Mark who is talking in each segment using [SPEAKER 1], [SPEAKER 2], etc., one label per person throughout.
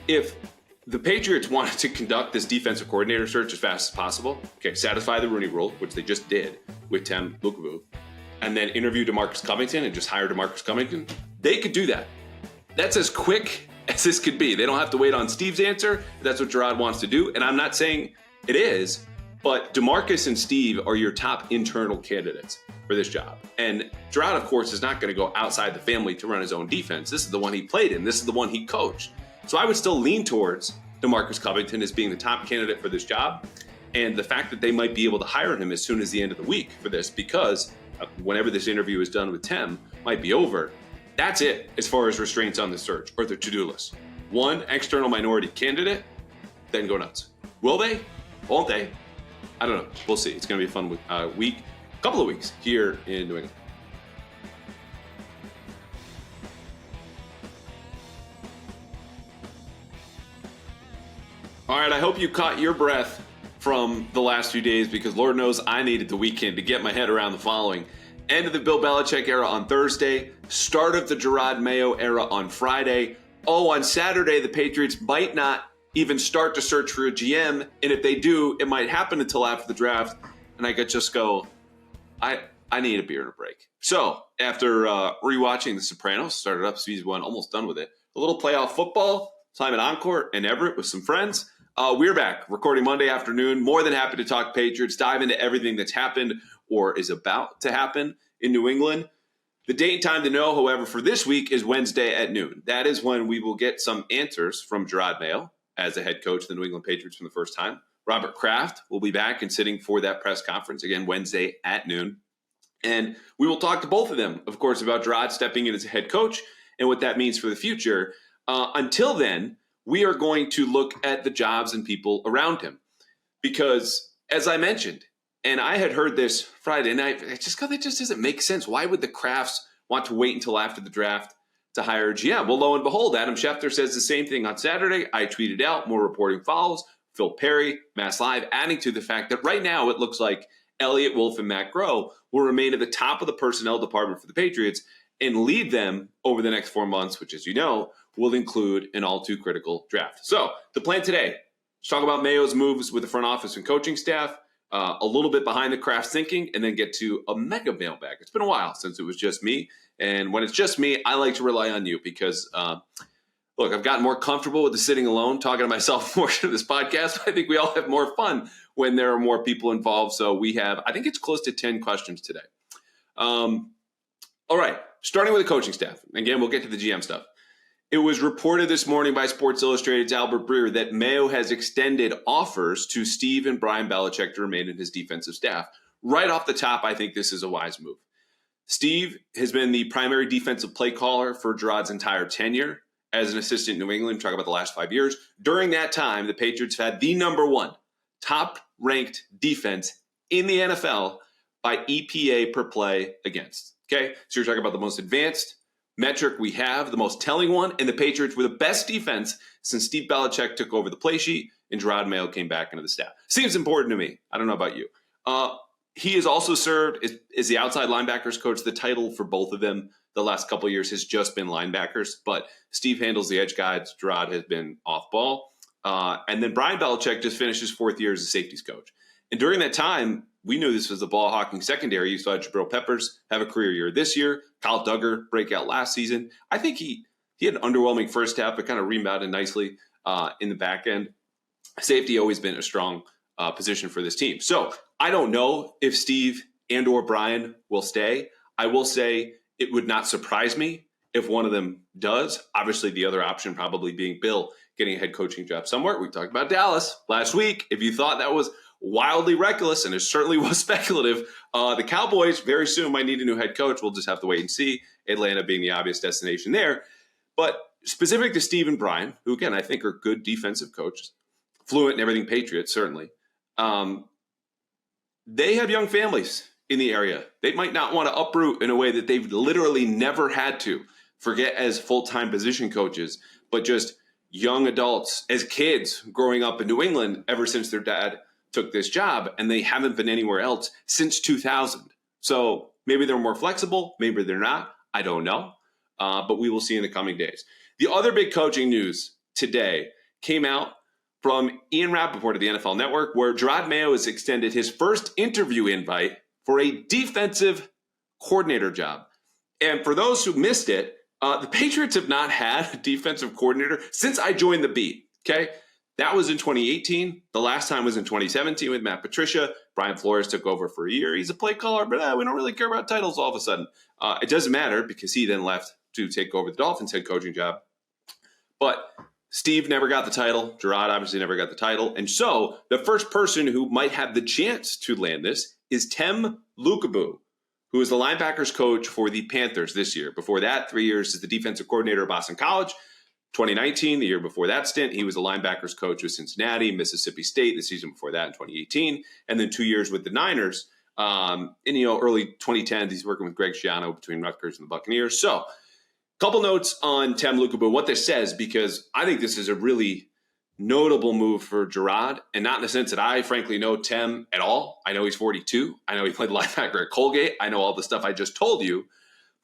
[SPEAKER 1] if the Patriots wanted to conduct this defensive coordinator search as fast as possible, okay, satisfy the Rooney Rule, which they just did with Tem Lukavu, and then interview DeMarcus Covington and just hire DeMarcus Covington, they could do that. That's as quick as this could be. They don't have to wait on Steve's answer. That's what Gerod wants to do. And I'm not saying it is, but DeMarcus and Steve are your top internal candidates for this job. And Gerod, of course, is not going to go outside the family to run his own defense. This is the one he played in. This is the one he coached. So I would still lean towards DeMarcus Covington as being the top candidate for this job. And the fact that they might be able to hire him as soon as the end of the week for this, because whenever this interview is done with Tem might be over. That's it as far as restraints on the search or the to-do list. One external minority candidate, then go nuts. Will they? Won't they? I don't know. We'll see. It's going to be a fun couple of weeks here in New England. All right, I hope you caught your breath from the last few days, because Lord knows I needed the weekend to get my head around the following. End of the Bill Belichick era on Thursday, start of the Gerod Mayo era on Friday. Oh, on Saturday, the Patriots might not even start to search for a GM, and if they do, it might happen until after the draft, and I could just go, I need a beer and a break. So, after rewatching The Sopranos, started up season 1, almost done with it, a little playoff football, time at Encore in Everett with some friends. We're back, recording Monday afternoon. More than happy to talk Patriots, dive into everything that's happened or is about to happen in New England. The date and time to know, however, for this week is Wednesday at noon. That is when we will get some answers from Gerod Mayo as the head coach of the New England Patriots for the first time. Robert Kraft will be back and sitting for that press conference, again, Wednesday at noon. And we will talk to both of them, of course, about Gerod stepping in as a head coach and what that means for the future. Until then, we are going to look at the jobs and people around him. Because, as I mentioned, and I had heard this Friday night, it just doesn't make sense. Why would the Krafts want to wait until after the draft to hire a GM? Well, lo and behold, Adam Schefter says the same thing on Saturday. I tweeted out, more reporting follows. Phil Perry, Mass Live, adding to the fact that right now it looks like Elliott Wolf and Matt Groh will remain at the top of the personnel department for the Patriots and lead them over the next 4 months, which, as you know, will include an all-too-critical draft. So the plan today, let's talk about Mayo's moves with the front office and coaching staff, a little bit behind the Kraft's thinking, and then get to a mega mailbag. It's been a while since it was just me, and when it's just me, I like to rely on you because, look, I've gotten more comfortable with the sitting alone, talking to myself portion of this podcast. I think we all have more fun when there are more people involved. So we have, I think it's close to 10 questions today. All right, starting with the coaching staff. Again, we'll get to the GM stuff. It was reported this morning by Sports Illustrated's Albert Breer that Mayo has extended offers to Steve and Brian Belichick to remain in his defensive staff. Right off the top, I think this is a wise move. Steve has been the primary defensive play caller for Gerod's entire tenure as an assistant in New England. Talk about the last 5 years. During that time, the Patriots had the number one top-ranked defense in the NFL by EPA per play against. Okay, so you're talking about the most advanced metric we have, the most telling one, and the Patriots were the best defense since Steve Belichick took over the play sheet and Gerod Mayo came back into the staff. Seems important to me. I don't know about you. He has also served as the outside linebackers coach. The title for both of them the last couple of years has just been linebackers, but Steve handles the edge guides. Gerod has been off ball. And then Brian Belichick just finished his 4th year as a safeties coach. And during that time, we knew this was the ball hawking secondary. You saw Jabril Peppers have a career year this year. Kyle Duggar break out last season. I think he had an underwhelming first half, but kind of rebounded nicely in the back end. Safety always been a strong position for this team. So I don't know if Steve and or Brian will stay. I will say it would not surprise me if one of them does. Obviously, the other option probably being Bill getting a head coaching job somewhere. We talked about Dallas last week. If you thought that was wildly reckless, and it certainly was speculative, the Cowboys very soon might need a new head coach. We'll just have to wait and see. Atlanta being the obvious destination there. But specific to Steve and Brian, who, again, I think are good defensive coaches, fluent in everything Patriots, certainly, they have young families in the area. They might not want to uproot in a way that they've literally never had to, forget as full-time position coaches, but just young adults as kids growing up in New England ever since their dad took this job, and they haven't been anywhere else since 2000. So maybe they're more flexible, maybe they're not. I don't know, but we will see in the coming days. The other big coaching news today came out from Ian Rappaport of the NFL Network, where Gerod Mayo has extended his first interview invite for a defensive coordinator job. And for those who missed it, the Patriots have not had a defensive coordinator since I joined the beat, okay? That was in 2018. The last time was in 2017 with Matt Patricia. Brian Flores took over for a year. He's a play caller, but we don't really care about titles all of a sudden. It doesn't matter because he then left to take over the Dolphins head coaching job. But Steve never got the title. Gerod obviously never got the title. And so the first person who might have the chance to land this is Tem Lukabu, who is the linebackers coach for the Panthers this year. Before that, 3 years as the defensive coordinator at Boston College. 2019, the year before that stint, he was a linebackers coach with Cincinnati, Mississippi State, the season before that in 2018, and then 2 years with the Niners. In early 2010s, he's working with Greg Schiano between Rutgers and the Buccaneers. So, couple notes on Tem Lukabu, what this says, because I think this is a really notable move for Gerod, and not in the sense that I frankly know Tem at all. I know he's 42. I know he played linebacker at Colgate. I know all the stuff I just told you.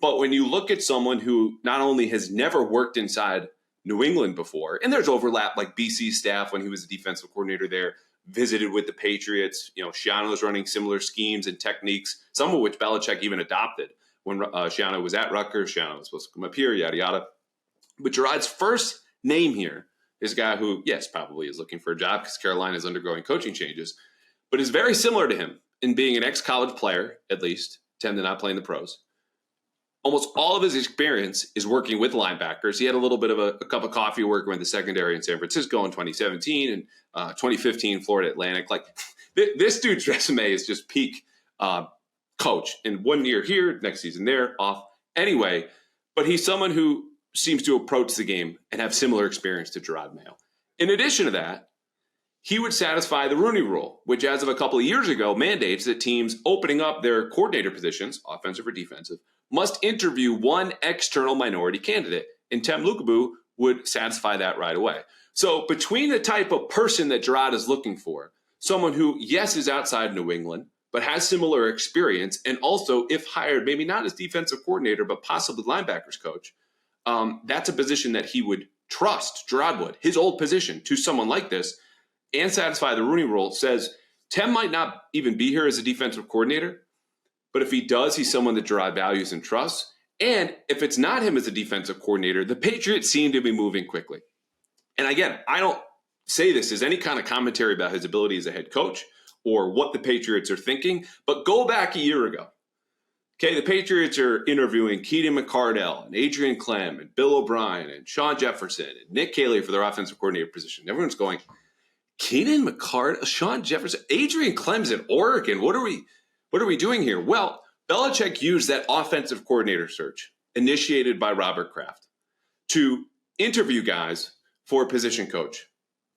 [SPEAKER 1] But when you look at someone who not only has never worked inside New England before, and there's overlap, like BC staff when he was a defensive coordinator there, visited with the Patriots. Schiano's running similar schemes and techniques, some of which Belichick even adopted when Schiano was at Rutgers. Schiano was supposed to come up here, yada, yada. But Gerod's first name here is a guy who, yes, probably is looking for a job because Carolina is undergoing coaching changes, but is very similar to him in being an ex-college player, at least, tend to not play in the pros. Almost all of his experience is working with linebackers. He had a little bit of a cup of coffee working with the secondary in San Francisco in 2017 and 2015 Florida Atlantic. Like this dude's resume is just peak coach. And 1 year here, next season there, off. Anyway, but he's someone who seems to approach the game and have similar experience to Gerod Mayo. In addition to that, he would satisfy the Rooney Rule, which as of a couple of years ago mandates that teams opening up their coordinator positions, offensive or defensive, must interview one external minority candidate. And Tem Lukabu would satisfy that right away. So between the type of person that Gerod is looking for, someone who, yes, is outside New England, but has similar experience, and also, if hired, maybe not as defensive coordinator, but possibly linebackers coach, that's a position that he would trust, Gerod would, his old position, to someone like this, and satisfy the Rooney Rule. Says Tem might not even be here as a defensive coordinator, but if he does, he's someone that Gerod values and trusts. And if it's not him as a defensive coordinator, the Patriots seem to be moving quickly. And again, I don't say this as any kind of commentary about his ability as a head coach or what the Patriots are thinking, but go back a year ago. Okay, the Patriots are interviewing Keaton McCardell and Adrian Clem and Bill O'Brien and Sean Jefferson and Nick Caley for their offensive coordinator position. Everyone's going, Keaton McCardell, Sean Jefferson, Adrian Clem's at Oregon. What are we doing here? Well, Belichick used that offensive coordinator search initiated by Robert Kraft to interview guys for position coach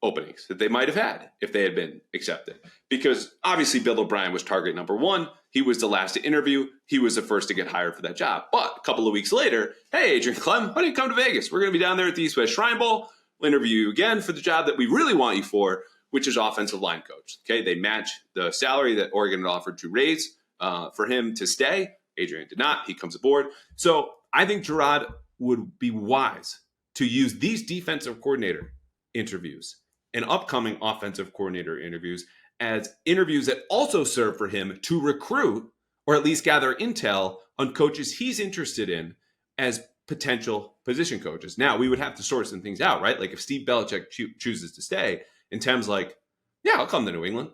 [SPEAKER 1] openings that they might have had if they had been accepted. Because obviously Bill O'Brien was target number one. He was the last to interview. He was the first to get hired for that job. But a couple of weeks later, hey, Adrian Clem, why don't you come to Vegas? We're going to be down there at the East West Shrine Bowl. We'll interview you again for the job that we really want you for, which is offensive line coach. Okay, they match the salary that Oregon had offered to raise for him to stay. Adrian did not. He comes aboard. So I think Gerod would be wise to use these defensive coordinator interviews and upcoming offensive coordinator interviews as interviews that also serve for him to recruit or at least gather intel on coaches he's interested in as potential position coaches. Now, we would have to sort some things out, right? Like if Steve Belichick chooses to stay and Tem's like, yeah, I'll come to New England.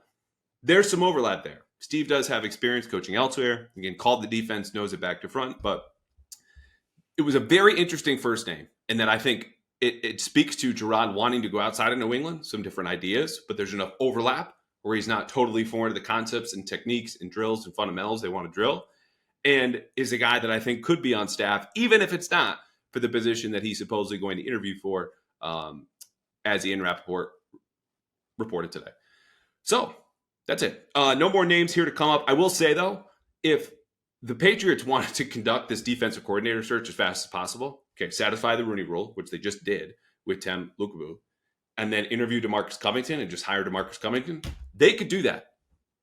[SPEAKER 1] There's some overlap there. Steve does have experience coaching elsewhere. Again, called the defense, knows it back to front. But it was a very interesting first name. And then I think it speaks to Gerod wanting to go outside of New England, some different ideas, but there's enough overlap where he's not totally foreign to the concepts and techniques and drills and fundamentals they want to drill. And is a guy that I think could be on staff, even if it's not for the position that he's supposedly going to interview for, as Ian Rappaport reported today. So that's it. No more names here to come up. I will say, though, if the Patriots wanted to conduct this defensive coordinator search as fast as possible, okay, satisfy the Rooney Rule, which they just did with Tem Lukabu, and then interview DeMarcus Covington and just hire DeMarcus Covington, they could do that.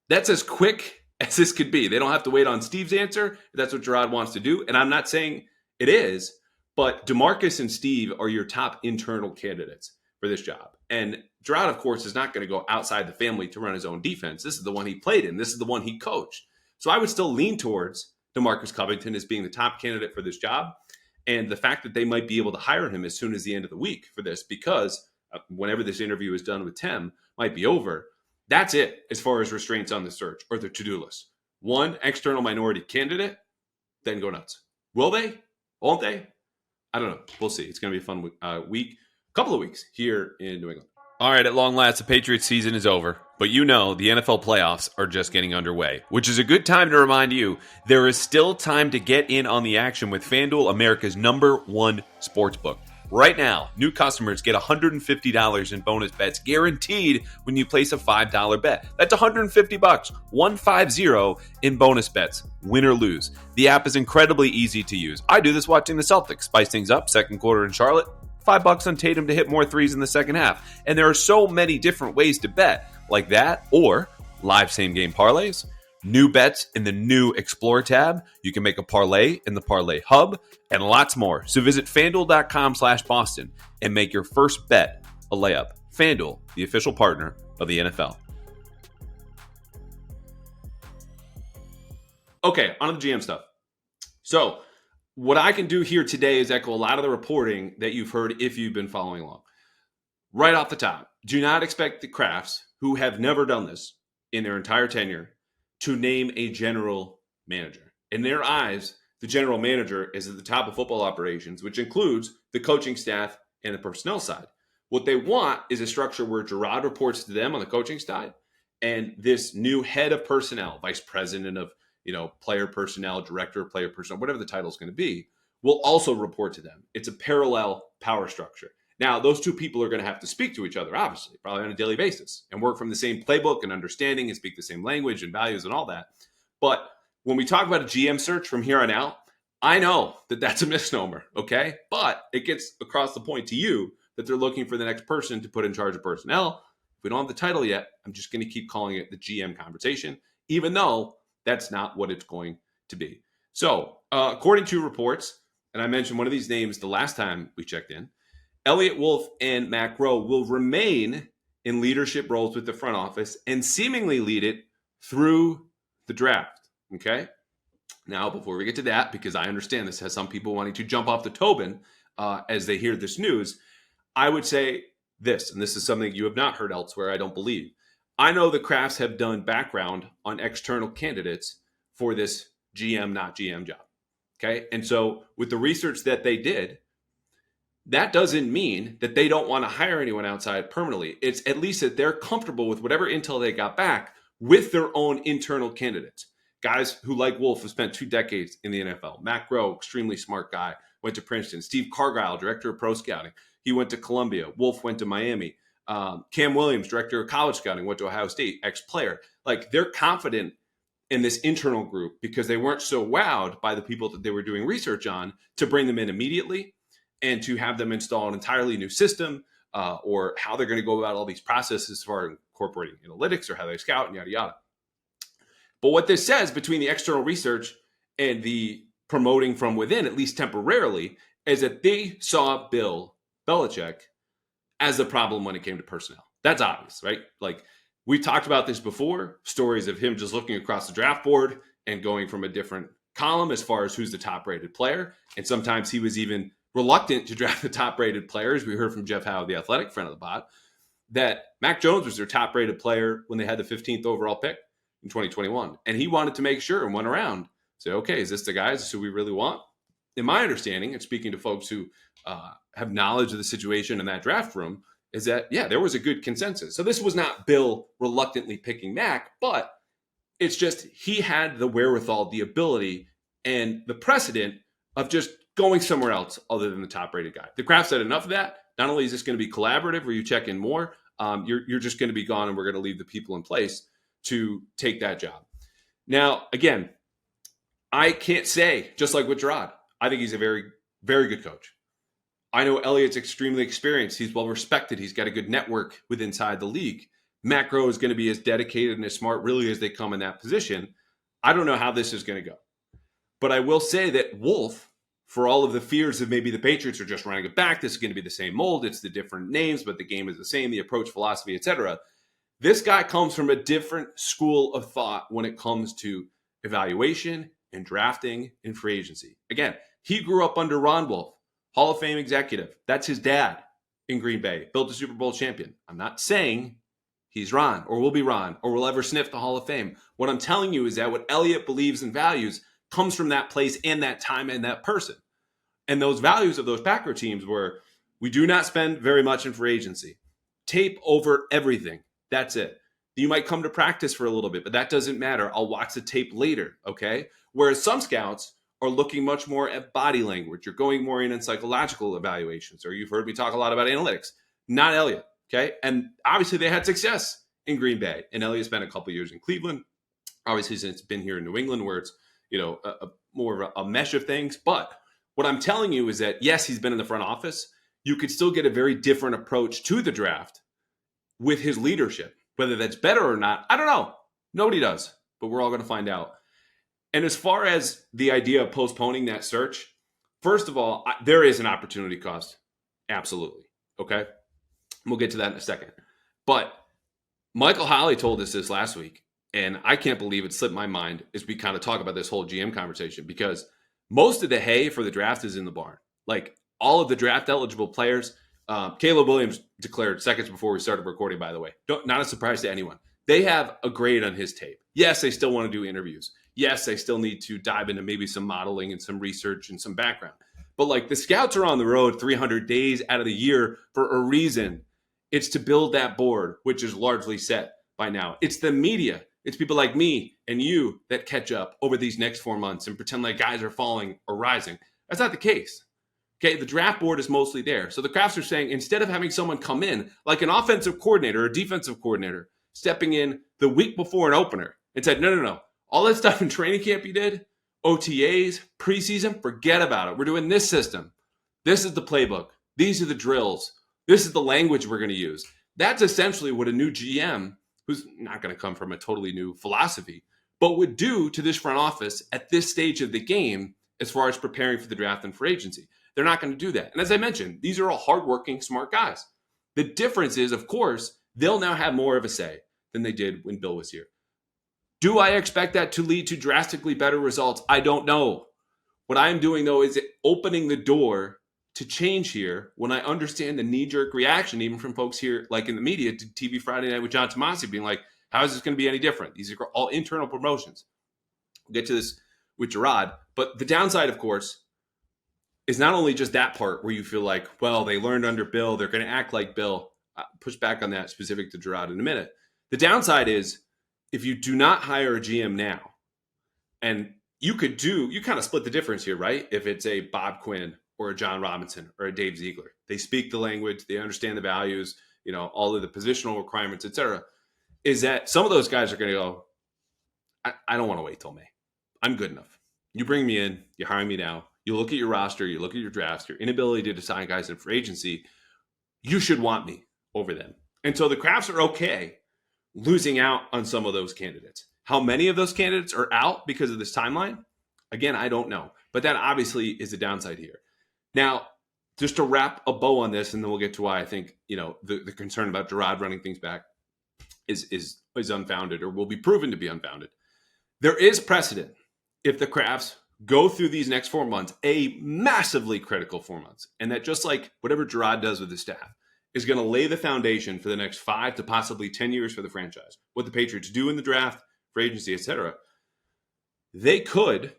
[SPEAKER 1] That's as quick as this could be. They don't have to wait on Steve's answer. That's what Gerod wants to do. And I'm not saying it is, but DeMarcus and Steve are your top internal candidates. for this job. And Gerod, of course, is not going to go outside the family to run his own defense. This is the one he played in. This is the one he coached. So I would still lean towards DeMarcus Covington as being the top candidate for this job. And the fact that they might be able to hire him as soon as the end of the week for this, because whenever this interview is done with Tim might be over, that's it as far as restraints on the search or the to-do list. One external minority candidate, then go nuts. Will they? Won't they? I don't know. We'll see. It's going to be a fun week, couple of weeks here in New England. All right, at long last, the Patriots season is over, but you know the NFL playoffs are just getting underway, which is a good time to remind you there is still time to get in on the action with FanDuel, America's #1 sportsbook. Right now, new customers get $150 in bonus bets guaranteed when you place a $5 bet. That's $150, 150 in bonus bets, win or lose. The app is incredibly easy to use. I do this watching the Celtics spice things up, second quarter in Charlotte. $5 on Tatum to hit more threes in the second half. And there are so many different ways to bet, like that, or live same-game parlays, new bets in the new Explore tab. You can make a parlay in the Parlay Hub, and lots more. So visit FanDuel.com/Boston and make your first bet a layup. FanDuel, the official partner of the NFL. Okay, on to the GM stuff. So what I can do here today is echo a lot of the reporting that you've heard if you've been following along. Right off the top, do not expect the Krafts, who have never done this in their entire tenure, to name a general manager. In their eyes, the general manager is at the top of football operations, which includes the coaching staff and the personnel side. What they want is a structure where Gerod reports to them on the coaching side, and this new head of personnel, vice president of player personnel, director of player personnel, whatever the title is going to be, will also report to them. It's a parallel power structure. Now, those two people are going to have to speak to each other, obviously, probably on a daily basis, and work from the same playbook and understanding and speak the same language and values and all that. But when we talk about a GM search from here on out, I know that that's a misnomer, okay? But it gets across the point to you that they're looking for the next person to put in charge of personnel. If we don't have the title yet, I'm just going to keep calling it the GM conversation, even though that's not what it's going to be. So, according to reports, and I mentioned one of these names the last time we checked in, Elliott Wolf and Mac Rowe will remain in leadership roles with the front office and seemingly lead it through the draft. Okay? Now, before we get to that, because I understand this has some people wanting to jump off the Tobin as they hear this news, I would say this, and this is something you have not heard elsewhere, I don't believe. I know the Krafts have done background on external candidates for this GM, not GM job. Okay? And so with the research that they did, that doesn't mean that they don't want to hire anyone outside permanently. It's at least that they're comfortable with whatever intel they got back with their own internal candidates. Guys who, like Wolf, have spent 2 decades in the NFL. Mac Rowe, extremely smart guy, went to Princeton. Steve Cargile, director of pro scouting. He went to Columbia. Wolf went to Miami. Cam Williams, director of college scouting, went to Ohio State, ex-player. Like, they're confident in this internal group because they weren't so wowed by the people that they were doing research on to bring them in immediately and to have them install an entirely new system or how they're going to go about all these processes as far as incorporating analytics or how they scout and yada, yada. But what this says between the external research and the promoting from within, at least temporarily, is that they saw Bill Belichick as the problem when it came to personnel. That's obvious, right? Like, we talked about this before, stories of him just looking across the draft board and going from a different column as far as who's the top-rated player. And sometimes he was even reluctant to draft the top-rated players. We heard from Jeff Howe, the Athletic, friend of the pod, that Mac Jones was their top-rated player when they had the 15th overall pick in 2021. And he wanted to make sure and went around, say, okay, is this the guy? Is this who we really want? In my understanding, and speaking to folks who have knowledge of the situation in that draft room, is that, yeah, there was a good consensus. So this was not Bill reluctantly picking Mac, but it's just he had the wherewithal, the ability, and the precedent of just going somewhere else other than the top-rated guy. The Kraft said enough of that. Not only is this going to be collaborative where you check in more, you're just going to be gone and we're going to leave the people in place to take that job. Now, again, I can't say, just like with Gerod, I think he's a very, very good coach. I know Elliott's extremely experienced. He's well-respected. He's got a good network with inside the league. Mac Rowe is going to be as dedicated and as smart really as they come in that position. I don't know how this is going to go. But I will say that Wolf, for all of the fears of maybe the Patriots are just running it back. This is going to be the same mold. It's the different names, but the game is the same, the approach, philosophy, etc. This guy comes from a different school of thought when it comes to evaluation and drafting and free agency. Again, he grew up under Ron Wolf, Hall of Fame executive. That's his dad in Green Bay, built a Super Bowl champion. I'm not saying he's Ron or will be Ron or will ever sniff the Hall of Fame. What I'm telling you is that what Elliott believes and values comes from that place and that time and that person. And those values of those Packer teams were, we do not spend very much in free agency. Tape over everything. That's it. You might come to practice for a little bit, but that doesn't matter. I'll watch the tape later, okay? Whereas some scouts are looking much more at body language. You're going more in psychological evaluations, or you've heard me talk a lot about analytics. Not Elliott, okay? And obviously they had success in Green Bay, and Elliott spent a couple years in Cleveland. Obviously, since it's been here in New England, where it's more of a mesh of things. But what I'm telling you is that yes, he's been in the front office. You could still get a very different approach to the draft with his leadership. Whether that's better or not, I don't know. Nobody does, but we're all going to find out. And as far as the idea of postponing that search, first of all, there is an opportunity cost. Absolutely. Okay. We'll get to that in a second. But Michael Holley told us this last week, and I can't believe it slipped my mind as we kind of talk about this whole GM conversation, because most of the hay for the draft is in the barn. Like all of the draft eligible players, Caleb Williams declared seconds before we started recording, by the way. Not a surprise to anyone. They have a grade on his tape. Yes, they still want to do interviews. Yes, they still need to dive into maybe some modeling and some research and some background. But like the scouts are on the road 300 days out of the year for a reason. It's to build that board, which is largely set by now. It's the media. It's people like me and you that catch up over these next 4 months and pretend like guys are falling or rising. That's not the case. Okay, the draft board is mostly there. So the Crafts are saying, instead of having someone come in, like an offensive coordinator or a defensive coordinator, stepping in the week before an opener and said, no. All that stuff in training camp you did, OTAs, preseason, forget about it. We're doing this system. This is the playbook. These are the drills. This is the language we're going to use. That's essentially what a new GM, who's not going to come from a totally new philosophy, but would do to this front office at this stage of the game as far as preparing for the draft and free agency. They're not going to do that. And as I mentioned, these are all hardworking, smart guys. The difference is, of course, they'll now have more of a say than they did when Bill was here. Do I expect that to lead to drastically better results? I don't know. What I am doing, though, is opening the door to change here when I understand the knee-jerk reaction, even from folks here, like in the media, to TV Friday Night with John Tomasi, being like, how is this going to be any different? These are all internal promotions. We'll get to this with Gerod. But the downside, of course, is not only just that part where you feel like, well, they learned under Bill, they're going to act like Bill. I'll push back on that specific to Gerod in a minute. The downside is, if you do not hire a GM now, and you kind of split the difference here, right? If it's a Bob Quinn or a John Robinson or a Dave Ziegler, they speak the language, they understand the values, all of the positional requirements, et cetera, is that some of those guys are going to go, I don't want to wait till May. I'm good enough. You bring me in, you hire me now, you look at your roster, you look at your drafts, your inability to decide guys in free agency, you should want me over them. And so the Crafts are okay losing out on some of those candidates. How many of those candidates are out because of this timeline? Again, I don't know. But that obviously is the downside here. Now, just to wrap a bow on this, and then we'll get to why I think, the concern about Gerod running things back is unfounded, or will be proven to be unfounded. There is precedent if the Crafts go through these next 4 months, a massively critical 4 months, and that just like whatever Gerod does with his staff, is going to lay the foundation for the next 5 to possibly 10 years for the franchise. What the Patriots do in the draft, free agency, etc. They could,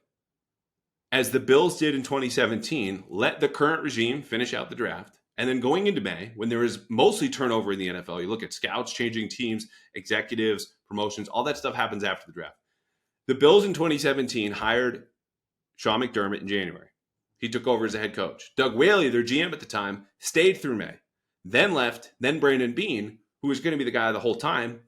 [SPEAKER 1] as the Bills did in 2017, let the current regime finish out the draft. And then going into May, when there is mostly turnover in the NFL, you look at scouts, changing teams, executives, promotions, all that stuff happens after the draft. The Bills in 2017 hired Sean McDermott in January. He took over as a head coach. Doug Whaley, their GM at the time, stayed through May. Then left, then Brandon Beane, who was going to be the guy the whole time,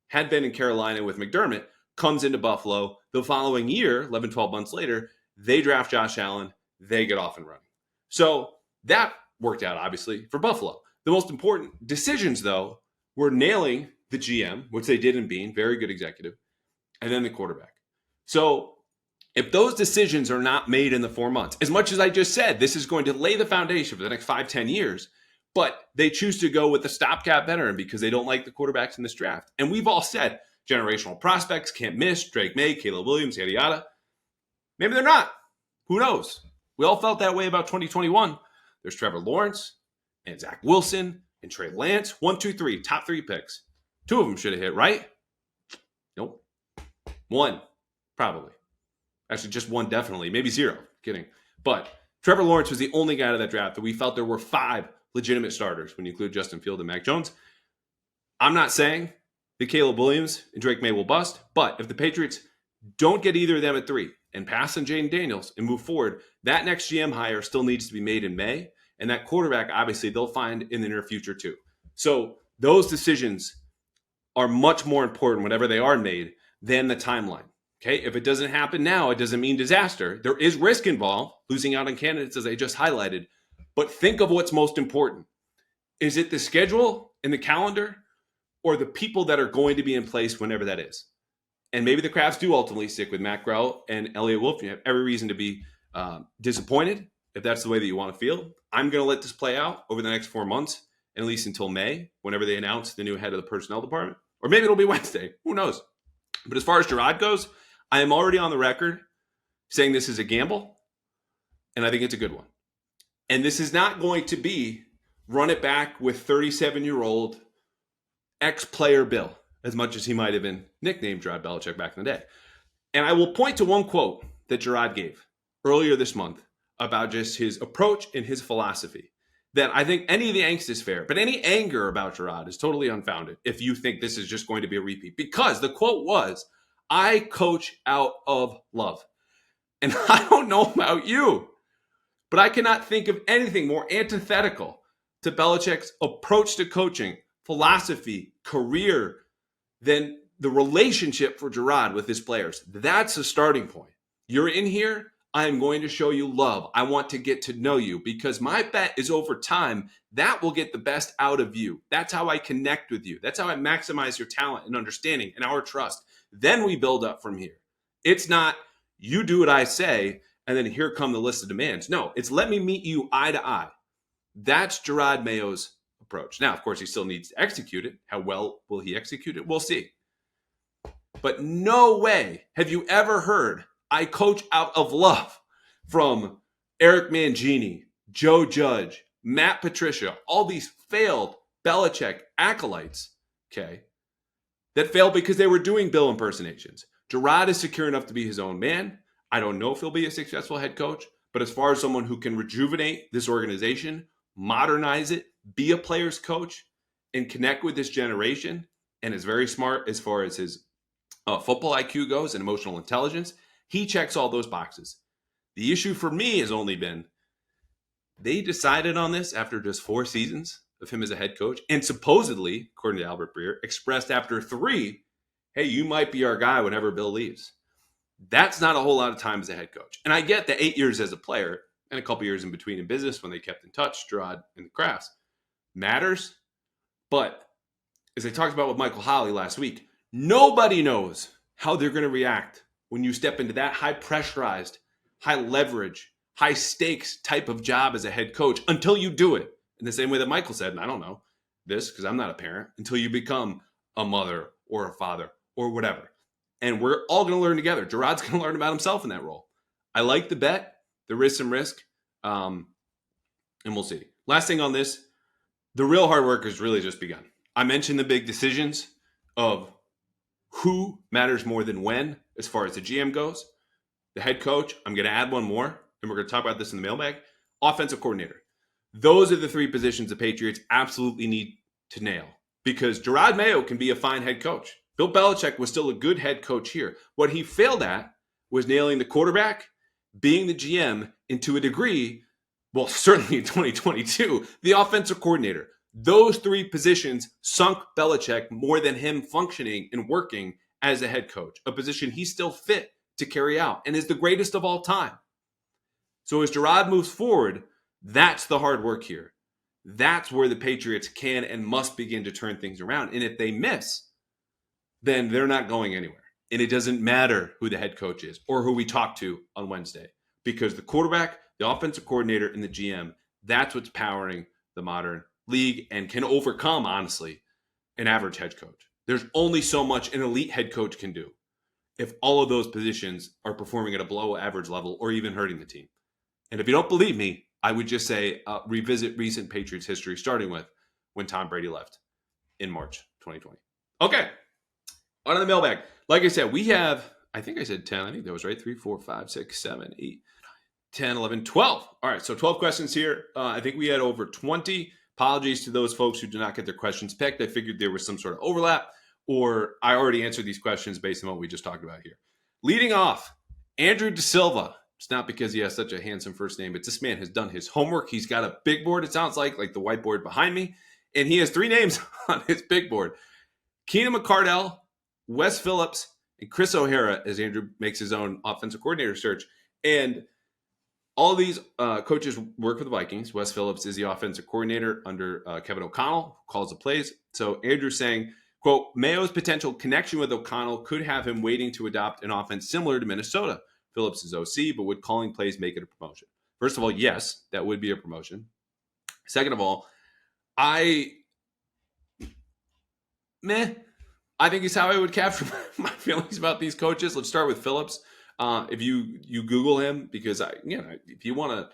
[SPEAKER 1] had been in Carolina with McDermott, comes into Buffalo. The following year, 11, 12 months later, they draft Josh Allen. They get off and running. So that worked out, obviously, for Buffalo. The most important decisions, though, were nailing the GM, which they did in Beane, very good executive, and then the quarterback. So, If those decisions are not made in the 4 months, as much as I just said, this is going to lay the foundation for the next 5-10 years, but they choose to go with the stopgap veteran because they don't like the quarterbacks in this draft. And we've all said generational prospects can't miss, Drake May, Caleb Williams, yada, yada. Maybe they're not. Who knows? We all felt that way about 2021. There's Trevor Lawrence and Zach Wilson and Trey Lance. 1, 2, 3, top 3 picks. 2 of them should have hit, right? Nope. 1, probably. Actually, just 1 definitely. Maybe 0. Kidding. But Trevor Lawrence was the only guy out of that draft that we felt there were 5 legitimate starters when you include Justin Field and Mac Jones. I'm not saying that Caleb Williams and Drake May will bust, but if the Patriots don't get either of them at 3 and pass on Jaden Daniels and move forward, that next GM hire still needs to be made in May. And that quarterback, obviously, they'll find in the near future too. So those decisions are much more important whenever they are made than the timeline. Okay, if it doesn't happen now, it doesn't mean disaster. There is risk involved, losing out on candidates, as I just highlighted. But think of what's most important. Is it the schedule and the calendar or the people that are going to be in place whenever that is? And maybe the Crafts do ultimately stick with Matt Grell and Elliott Wolf. You have every reason to be disappointed if that's the way that you want to feel. I'm going to let this play out over the next 4 months, and at least until May, whenever they announce the new head of the personnel department. Or maybe it'll be Wednesday. Who knows? But as far as Gerod goes, I am already on the record saying this is a gamble, and I think it's a good one. And this is not going to be run it back with 37-year-old ex-player Bill, as much as he might have been nicknamed Gerard Belichick back in the day. And I will point to one quote that Gerard gave earlier this month about just his approach and his philosophy, that I think any of the angst is fair, but any anger about Gerard is totally unfounded if you think this is just going to be a repeat. Because the quote was, "I coach out of love." And I don't know about you, but I cannot think of anything more antithetical to Belichick's approach to coaching, philosophy, career, than the relationship for Gerard with his players. That's a starting point. You're in here, I am going to show you love. I want to get to know you because my bet is over time, that will get the best out of you. That's how I connect with you. That's how I maximize your talent and understanding and our trust. Then we build up from here. It's not, you do what I say, and then here come the list of demands. No, it's let me meet you eye to eye. That's Gerod Mayo's approach. Now, of course, he still needs to execute it. How well will he execute it? We'll see. But no way have you ever heard "I coach out of love" from Eric Mangini, Joe Judge, Matt Patricia, all these failed Belichick acolytes, okay, that failed because they were doing Bill impersonations. Gerod is secure enough to be his own man. I don't know if he'll be a successful head coach, but as far as someone who can rejuvenate this organization, modernize it, be a player's coach, and connect with this generation, and is very smart as far as his football IQ goes and emotional intelligence, he checks all those boxes. The issue for me has only been they decided on this after just 4 seasons of him as a head coach, and supposedly, according to Albert Breer, expressed after 3, hey, you might be our guy whenever Bill leaves. That's not a whole lot of time as a head coach. And I get the 8 years as a player and a couple years in between in business when they kept in touch, Gerard and the Crafts, matters. But as I talked about with Michael Holley last week, nobody knows how they're going to react when you step into that high pressurized, high leverage, high stakes type of job as a head coach until you do it. In the same way that Michael said, and I don't know this because I'm not a parent, until you become a mother or a father or whatever. And we're all going to learn together. Gerard's going to learn about himself in that role. I like the bet. There is some risk. And we'll see. Last thing on this, the real hard work has really just begun. I mentioned the big decisions of who matters more than when as far as the GM goes. The head coach, I'm going to add one more, and we're going to talk about this in the mailbag. Offensive coordinator. Those are the 3 positions the Patriots absolutely need to nail because Gerod Mayo can be a fine head coach. Bill Belichick was still a good head coach here. What he failed at was nailing the quarterback, being the GM, and to a degree, well, certainly in 2022, the offensive coordinator. Those 3 positions sunk Belichick more than him functioning and working as a head coach, a position he's still fit to carry out and is the greatest of all time. So as Gerod moves forward, that's the hard work here. That's where the Patriots can and must begin to turn things around. And if they miss, then they're not going anywhere. And it doesn't matter who the head coach is or who we talk to on Wednesday, because the quarterback, the offensive coordinator, and the GM, that's what's powering the modern league and can overcome, honestly, an average head coach. There's only so much an elite head coach can do if all of those positions are performing at a below average level or even hurting the team. And if you don't believe me, I would just say revisit recent Patriots history, starting with when Tom Brady left in March 2020. Okay, on to the mailbag. Like I said, we have, I think I said 10. I think that was right. 3, 4, 5, 6, 7, 8, 10, 11, 12. All right, so 12 questions here. I think we had over 20. Apologies to those folks who did not get their questions picked. I figured there was some sort of overlap, or I already answered these questions based on what we just talked about here. Leading off, Andrew De Silva. It's not because he has such a handsome first name, but this man has done his homework. He's got a big board, it sounds like the whiteboard behind me, and he has 3 names on his big board. Keenan McCardell, Wes Phillips, and Chris O'Hara, as Andrew makes his own offensive coordinator search. And all of these coaches work for the Vikings. Wes Phillips is the offensive coordinator under Kevin O'Connell, who calls the plays. So Andrew's saying, quote, Mayo's potential connection with O'Connell could have him waiting to adopt an offense similar to Minnesota. Phillips is OC, but would calling plays make it a promotion? First of all, yes, that would be a promotion. Second of all, I think it's how I would capture my feelings about these coaches. Let's start with Phillips. If you Google him, because if you want to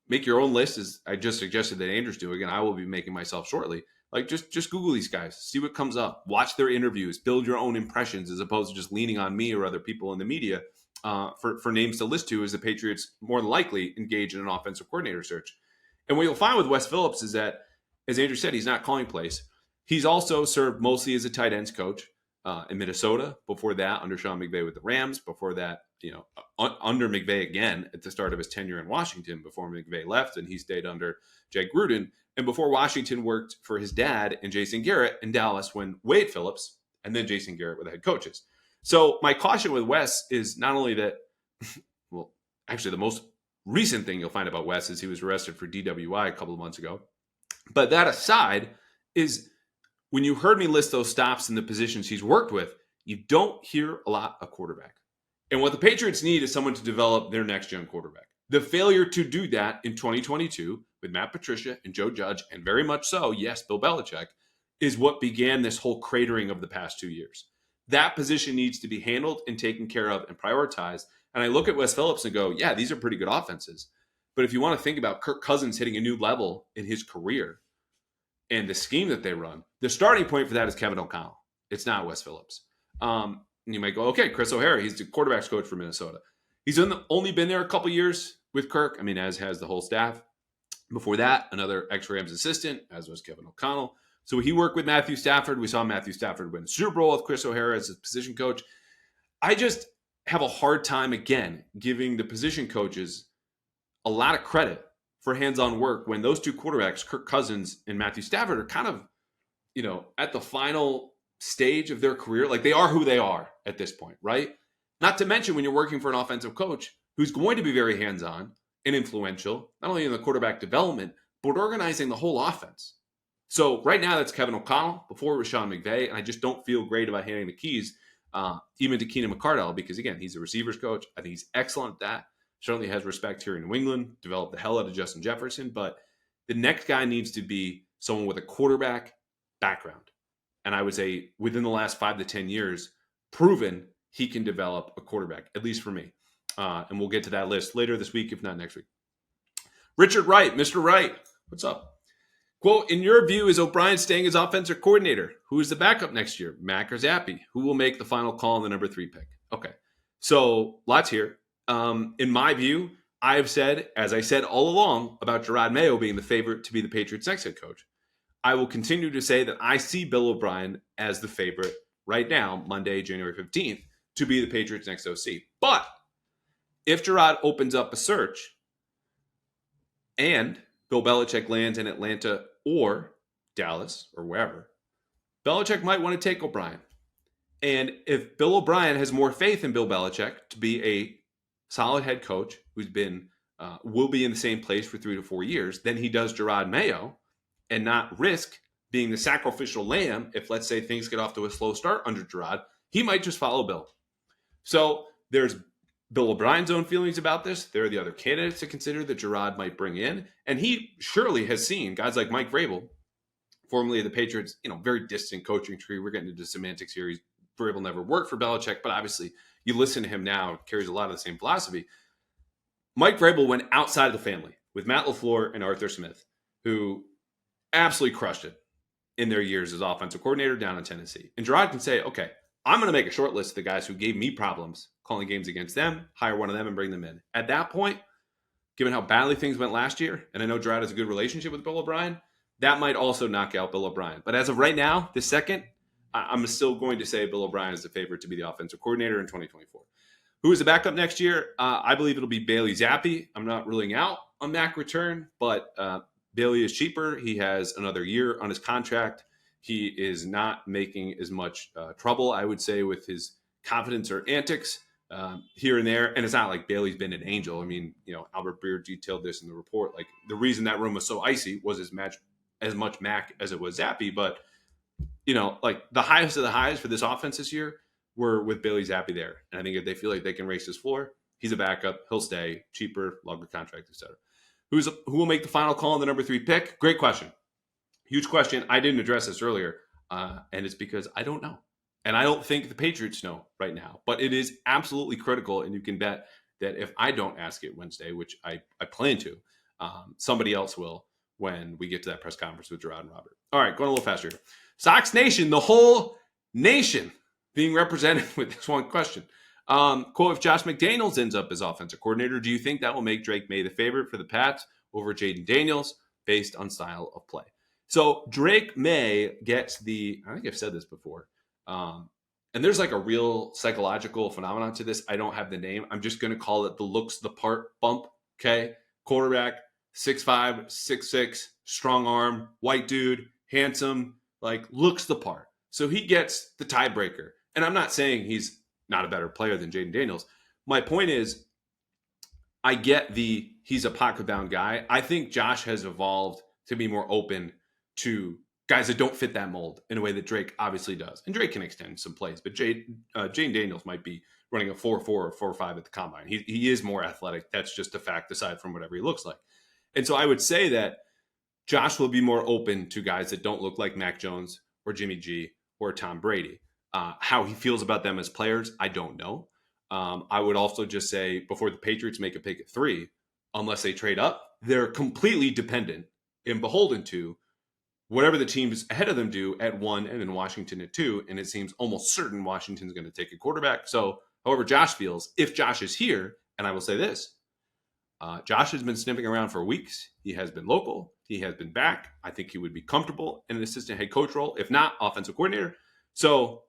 [SPEAKER 1] make your own list, as I just suggested that Andrew's doing, and I will be making myself shortly, just Google these guys, see what comes up, watch their interviews, build your own impressions, as opposed to just leaning on me or other people in the media for names to list to, as the Patriots more than likely engage in an offensive coordinator search. And what you'll find with Wes Phillips is that, as Andrew said, he's not calling plays. He's also served mostly as a tight ends coach in Minnesota. Before that, under Sean McVay with the Rams. Before that, under McVay again at the start of his tenure in Washington, before McVay left, and he stayed under Jay Gruden. And before Washington, worked for his dad and Jason Garrett in Dallas when Wade Phillips and then Jason Garrett were the head coaches. So my caution with Wes is not only that, well, actually the most recent thing you'll find about Wes is he was arrested for DWI a couple of months ago. But that aside, is when you heard me list those stops and the positions he's worked with, you don't hear a lot of quarterback. And what the Patriots need is someone to develop their next-gen quarterback. The failure to do that in 2022 with Matt Patricia and Joe Judge, and very much so, yes, Bill Belichick, is what began this whole cratering of the past 2 years. That position needs to be handled and taken care of and prioritized. And I look at Wes Phillips and go, yeah, these are pretty good offenses. But if you want to think about Kirk Cousins hitting a new level in his career and the scheme that they run, the starting point for that is Kevin O'Connell. It's not Wes Phillips. And you might go, okay, Chris O'Hara, he's the quarterback's coach for Minnesota. He's only been there a couple years with Kirk. I mean, as has the whole staff. Before that, another ex-Rams assistant, as was Kevin O'Connell. So he worked with Matthew Stafford. We saw Matthew Stafford win the Super Bowl with Chris O'Hara as his position coach. I just have a hard time, again, giving the position coaches a lot of credit for hands-on work when those two quarterbacks, Kirk Cousins and Matthew Stafford, are kind of, at the final stage of their career. Like, they are who they are at this point, right? Not to mention when you're working for an offensive coach who's going to be very hands-on and influential, not only in the quarterback development, but organizing the whole offense. So right now that's Kevin O'Connell. Before it was Sean McVay, and I just don't feel great about handing the keys even to Keenan McCardell, because, again, he's a receivers coach. I think he's excellent at that. Certainly has respect here in New England, developed the hell out of Justin Jefferson, but the next guy needs to be someone with a quarterback background. And I would say within the last 5 to 10 years, proven he can develop a quarterback, at least for me. And we'll get to that list later this week, if not next week. Richard Wright, Mr. Wright, what's up? Quote, in your view, is O'Brien staying as offensive coordinator? Who is the backup next year, Mac or Zappy? Who will make the final call on the number 3 pick? Okay, so lots here. In my view, I have said, as I said all along, about Gerod Mayo being the favorite to be the Patriots' next head coach. I will continue to say that I see Bill O'Brien as the favorite right now, Monday, January 15th, to be the Patriots' next OC. But if Gerod opens up a search and Bill Belichick lands in Atlanta or Dallas or wherever, Belichick might want to take O'Brien. And if Bill O'Brien has more faith in Bill Belichick to be a solid head coach who's been will be in the same place for 3 to 4 years, then he does Gerod Mayo and not risk being the sacrificial lamb if, let's say, things get off to a slow start under Gerod. He might just follow Bill. So there's Bill O'Brien's own feelings about this. There are the other candidates to consider that Gerod might bring in. And he surely has seen guys like Mike Vrabel, formerly of the Patriots, very distant coaching tree. We're getting into semantics here. Vrabel never worked for Belichick, but obviously you listen to him now, carries a lot of the same philosophy. Mike Vrabel went outside of the family with Matt LaFleur and Arthur Smith, who absolutely crushed it in their years as offensive coordinator down in Tennessee. And Gerod can say, okay, I'm going to make a short list of the guys who gave me problems calling games against them, hire one of them and bring them in. At that point, given how badly things went last year, and I know Gerod has a good relationship with Bill O'Brien, that might also knock out Bill O'Brien. But as of right now, this second, I'm still going to say Bill O'Brien is the favorite to be the offensive coordinator in 2024. Who is the backup next year? I believe it'll be Bailey Zappi. I'm not ruling out a Mac return, but Bailey is cheaper. He has another year on his contract. He is not making as much trouble, I would say, with his confidence or antics here and there. And it's not like Bailey's been an angel. I mean, Albert Breer detailed this in the report. Like, the reason that room was so icy was as much Mac as it was Zappi. But, like, the highest of the highs for this offense this year were with Bailey Zappi there. And I think if they feel like they can race his floor, he's a backup. He'll stay, cheaper, longer contract, etc. Who will make the final call on the number 3 pick? Great question. Huge question. I didn't address this earlier, and it's because I don't know. And I don't think the Patriots know right now. But it is absolutely critical, and you can bet that if I don't ask it Wednesday, which I plan to, somebody else will when we get to that press conference with Gerod and Robert. All right, going a little faster here. Sox Nation, the whole nation being represented with this one question. Quote, if Josh McDaniels ends up as offensive coordinator, do you think that will make Drake May the favorite for the Pats over Jaden Daniels based on style of play? So Drake May gets I think I've said this before, and there's like a real psychological phenomenon to this. I don't have the name. I'm just going to call it the looks the part bump, okay? Quarterback, 6'5", 6'6", strong arm, white dude, handsome, like looks the part. So he gets the tiebreaker. And I'm not saying he's not a better player than Jaden Daniels. My point is, I get he's a pocket-bound guy. I think Josh has evolved to be more open to guys that don't fit that mold in a way that Drake obviously does. And Drake can extend some plays, but Jaden Daniels might be running a 4.4 or 4.5 at the combine. He is more athletic. That's just a fact aside from whatever he looks like. And so I would say that Josh will be more open to guys that don't look like Mac Jones or Jimmy G or Tom Brady. How he feels about them as players, I don't know. I would also just say before the Patriots make a pick at 3, unless they trade up, they're completely dependent and beholden to whatever the teams ahead of them do at 1 and then Washington at 2. And it seems almost certain Washington's going to take a quarterback. So however Josh feels, if Josh is here, and I will say this, Josh has been sniffing around for weeks. He has been local. He has been back. I think he would be comfortable in an assistant head coach role, if not offensive coordinator. So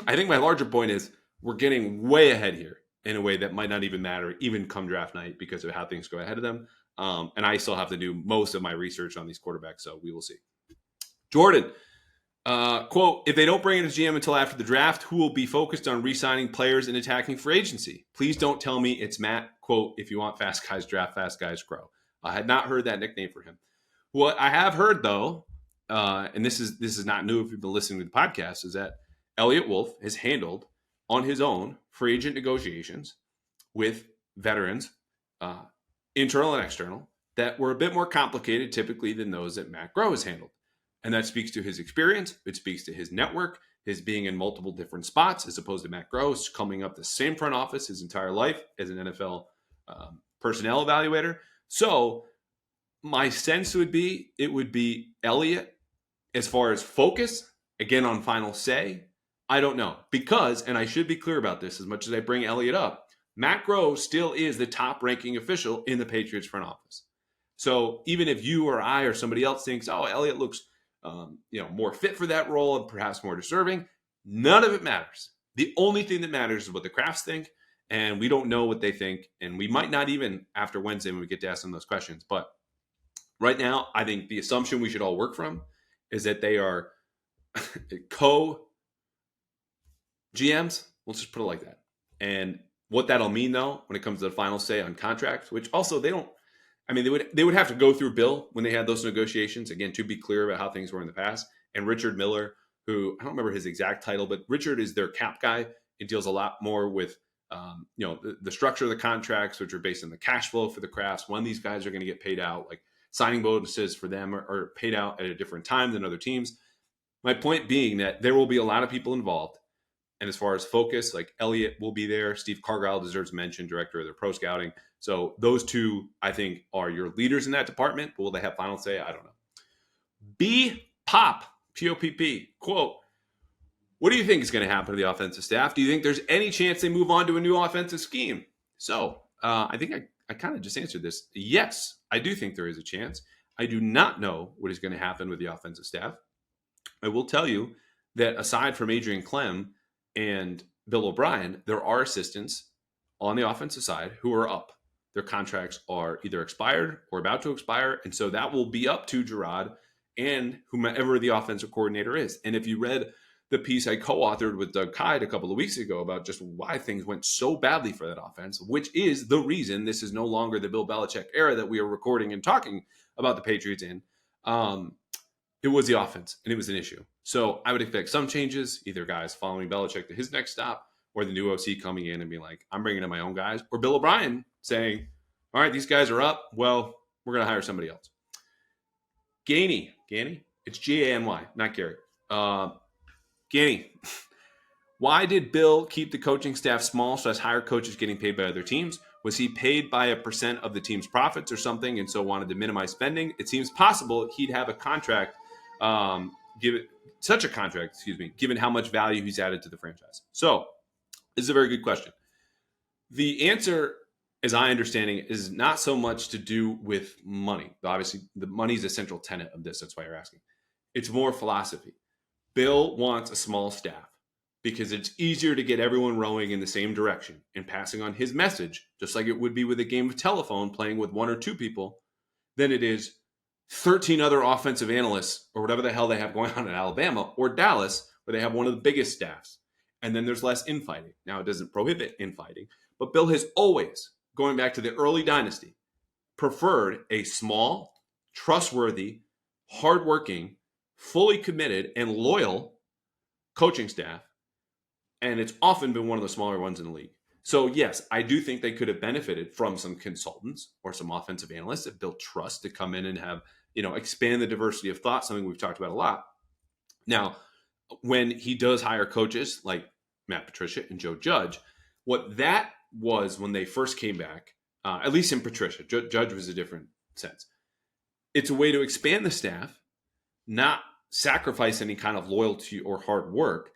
[SPEAKER 1] I think my larger point is we're getting way ahead here in a way that might not even matter, even come draft night, because of how things go ahead of them. And I still have to do most of my research on these quarterbacks, so we will see. Jordan, quote, if they don't bring in a GM until after the draft, who will be focused on re-signing players and attacking free agency? Please don't tell me it's Matt. Quote, if you want fast guys, draft fast guys, grow. I had not heard that nickname for him. What I have heard, though, and this is not new if you've been listening to the podcast, is that Elliott Wolf has handled on his own free agent negotiations with veterans, internal and external, that were a bit more complicated typically than those that Matt Groh has handled. And that speaks to his experience. It speaks to his network, his being in multiple different spots, as opposed to Matt Groh coming up the same front office his entire life as an NFL personnel evaluator. So my sense would be it would be Elliott as far as focus, again on final say. I don't know. Because, and I should be clear about this as much as I bring Elliott up, Matt Groh still is the top ranking official in the Patriots front office. So even if you or I or somebody else thinks, oh, Elliott looks more fit for that role and perhaps more deserving, none of it matters. The only thing that matters is what the Crafts think, and we don't know what they think, and we might not even after Wednesday when we get to ask them those questions. But right now, I think the assumption we should all work from is that they are co-GMs. Let's just put it like that. And what that'll mean, though, when it comes to the final say on contracts, which also they would have to go through Bill when they had those negotiations, again, to be clear about how things were in the past. And Richard Miller, who I don't remember his exact title, but Richard is their cap guy It deals a lot more with the structure of the contracts, which are based on the cash flow for the crafts, when these guys are going to get paid out. Like signing bonuses for them are paid out at a different time than other teams. My point being that there will be a lot of people involved. And as far as focus, like Elliott will be there. Steve Cargile deserves mention, director of their pro scouting. So those two, I think, are your leaders in that department. But will they have final say? I don't know. B. Pop, P-O-P-P, quote, what do you think is going to happen to the offensive staff? Do you think there's any chance they move on to a new offensive scheme? So I think I kind of just answered this. Yes, I do think there is a chance. I do not know what is going to happen with the offensive staff. I will tell you that aside from Adrian Clem and Bill O'Brien, there are assistants on the offensive side who are up. Their contracts are either expired or about to expire. And so that will be up to Gerod and whomever the offensive coordinator is. And if you read the piece I co-authored with Doug Kyde a couple of weeks ago about just why things went so badly for that offense, which is the reason this is no longer the Bill Belichick era that we are recording and talking about the Patriots in, it was the offense, and it was an issue. So I would expect some changes, either guys following Belichick to his next stop, or the new OC coming in and being like, I'm bringing in my own guys, or Bill O'Brien saying, all right, these guys are up. Well, we're going to hire somebody else. Gainey, it's G-A-N-Y, not Gary. Gainey, why did Bill keep the coaching staff small so as higher coaches getting paid by other teams? Was he paid by a % of the team's profits or something and so wanted to minimize spending? It seems possible he'd have a contract, given how much value he's added to the franchise. So this is a very good question. The answer, as I understand it, is not so much to do with money. Obviously, the money is a central tenet of this. That's why you're asking. It's more philosophy. Bill wants a small staff because it's easier to get everyone rowing in the same direction and passing on his message, just like it would be with a game of telephone playing with one or two people, than it is 13 other offensive analysts or whatever the hell they have going on in Alabama or Dallas, where they have one of the biggest staffs. And then there's less infighting. Now, it doesn't prohibit infighting, but Bill has always, going back to the early dynasty, preferred a small, trustworthy, hardworking, fully committed, and loyal coaching staff. And it's often been one of the smaller ones in the league. So yes, I do think they could have benefited from some consultants or some offensive analysts that built trust to come in and have, expand the diversity of thought, something we've talked about a lot. Now, when he does hire coaches like Matt Patricia and Joe Judge, what that was when they first came back, at least in Patricia, Judge was a different sense. It's a way to expand the staff, not sacrifice any kind of loyalty or hard work,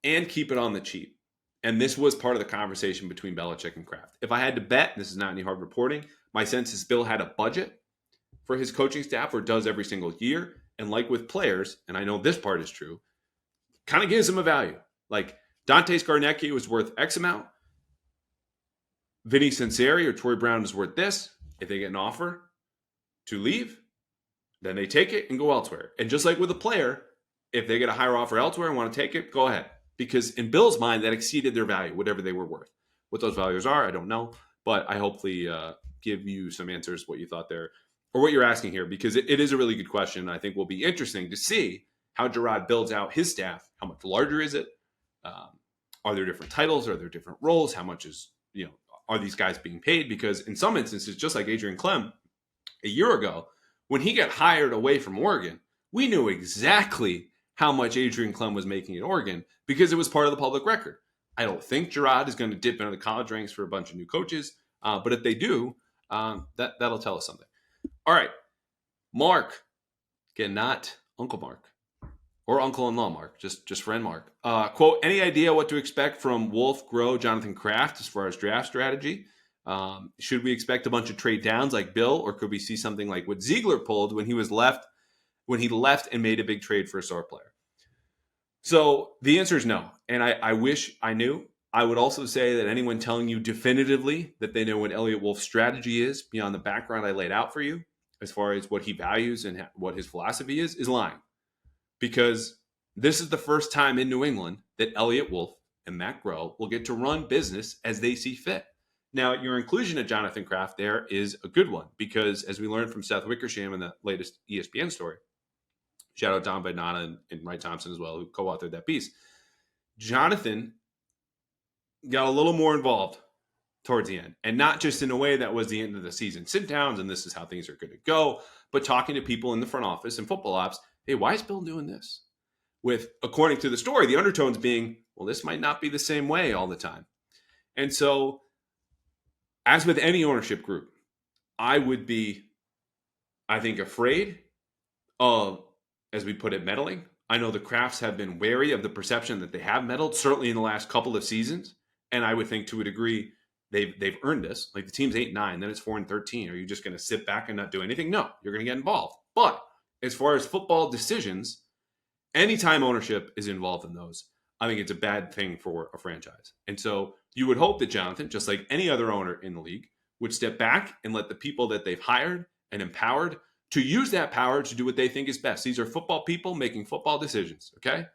[SPEAKER 1] and keep it on the cheap. And this was part of the conversation between Belichick and Kraft. If I had to bet, this is not any hard reporting, my sense is Bill had a budget for his coaching staff, or does every single year. And like with players, and I know this part is true, kind of gives them a value. Like Dante Scarnecchia was worth X amount. Vinny Cinciari or Troy Brown is worth this. If they get an offer to leave, then they take it and go elsewhere. And just like with a player, if they get a higher offer elsewhere and want to take it, go ahead. Because in Bill's mind, that exceeded their value, whatever they were worth. What those values are, I don't know. But I hopefully give you some answers, what you thought there, or what you're asking here, because it is a really good question. I think will be interesting to see how Gerod builds out his staff. How much larger is it? Are there different titles? Are there different roles? How much is, are these guys being paid? Because in some instances, just like Adrian Clem a year ago, when he got hired away from Oregon, we knew exactly how much Adrian Clem was making in Oregon because it was part of the public record. I don't think Gerod is going to dip into the college ranks for a bunch of new coaches, but if they do, that'll tell us something. All right, Mark, again, not Uncle Mark or uncle-in-law Mark, just friend Mark. Quote, any idea what to expect from Wolf, Groh, Jonathan Kraft as far as draft strategy? Should we expect a bunch of trade downs like Bill, or could we see something like what Ziegler pulled when he left and made a big trade for a star player? So the answer is no. And I wish I knew. I would also say that anyone telling you definitively that they know what Elliott Wolf's strategy is beyond the background I laid out for you, as far as what he values and what his philosophy is lying. Because this is the first time in New England that Elliott Wolf and Matt Groh will get to run business as they see fit. Now, your inclusion of Jonathan Kraft there is a good one because, as we learned from Seth Wickersham in the latest ESPN story, shout out Don Bednana and Wright Thompson as well, who co-authored that piece, Jonathan got a little more involved towards the end, and not just in a way that was the end of the season sit downs and this is how things are going to go, but talking to people in the front office and football ops. Hey, why is Bill doing this? With, according to the story, the undertones being, well, this might not be the same way all the time. And so, as with any ownership group, I would be, I think, afraid of, as we put it, meddling. I know the Crafts have been wary of the perception that they have meddled, certainly in the last couple of seasons. And I would think, to a degree, they've earned this. Like, the team's 8-9, then it's 4-13. Are you just going to sit back and not do anything? No, you're going to get involved. But as far as football decisions, anytime ownership is involved in those, I think it's a bad thing for a franchise. And so you would hope that Jonathan, just like any other owner in the league, would step back and let the people that they've hired and empowered to use that power to do what they think is best. These are football people making football decisions, okay?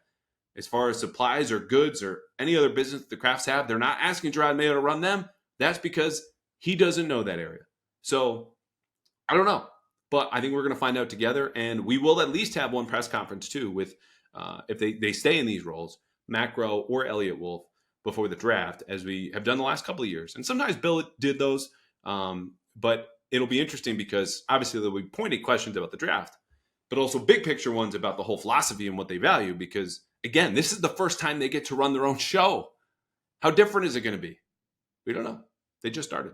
[SPEAKER 1] As far as supplies or goods or any other business the Crafts have, they're not asking Gerod Mayo to run them. That's because he doesn't know that area. So I don't know, but I think we're going to find out together, and we will at least have one press conference too with, if they stay in these roles, Macro or Elliott Wolf, before the draft, as we have done the last couple of years. And sometimes Bill did those, but it'll be interesting because obviously there'll be pointed questions about the draft, but also big picture ones about the whole philosophy and what they value. Because again, this is the first time they get to run their own show. How different is it going to be? We don't know. They just started.